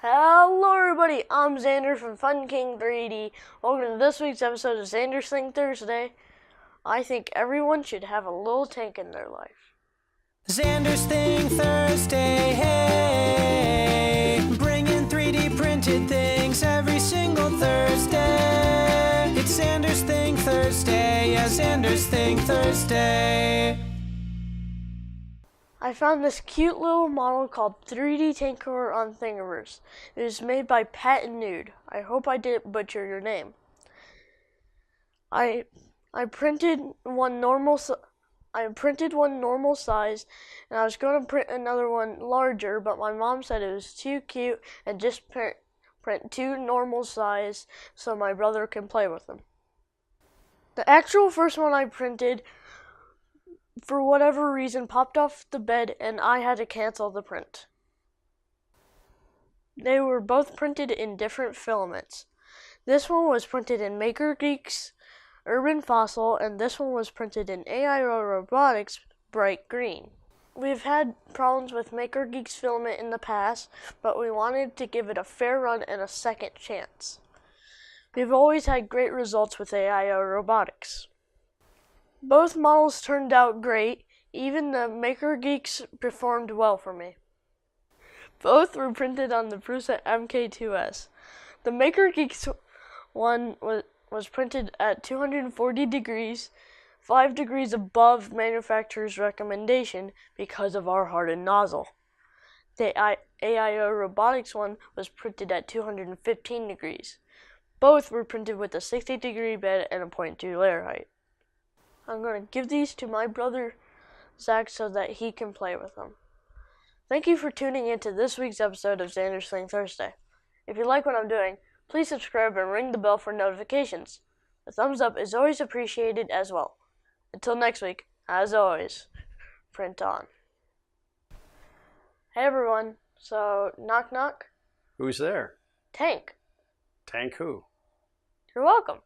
Hello everybody, I'm Xander from Fun King 3D. Welcome to this week's episode of Xander's Thing Thursday. I think everyone should have a little tank in their life. Xander's Thing Thursday, hey, bringing 3D printed things every single Thursday. It's Xander's Thing Thursday, yeah, Xander's Thing Thursday. I found this cute little model called 3DTankor on Thingiverse. It is made by Patenaude. I hope I didn't butcher your name. I printed one normal size, and I was going to print another one larger, but my mom said it was too cute and just print two normal size so my brother can play with them. The actual first one I printed, for whatever reason, popped off the bed and I had to cancel the print. They were both printed in different filaments. This one was printed in MakerGeek's Urban Fossil, and this one was printed in AIO Robotics Bright Green. We've had problems with MakerGeek's filament in the past, but we wanted to give it a fair run and a second chance. We've always had great results with AIO Robotics. Both models turned out great. Even the MakerGeeks performed well for me. Both were printed on the Prusa MK2S. The MakerGeeks one was printed at 240 degrees, 5 degrees above manufacturer's recommendation because of our hardened nozzle. The AIO Robotics one was printed at 215 degrees. Both were printed with a 60-degree bed and a 0.2 layer height. I'm going to give these to my brother Zach so that he can play with them. Thank you for tuning in to this week's episode of Xander's Thing Thursday. If you like what I'm doing, please subscribe and ring the bell for notifications. A thumbs up is always appreciated as well. Until next week, as always, print on. Hey everyone, so knock knock. Who's there? Tank. Tank who? You're welcome.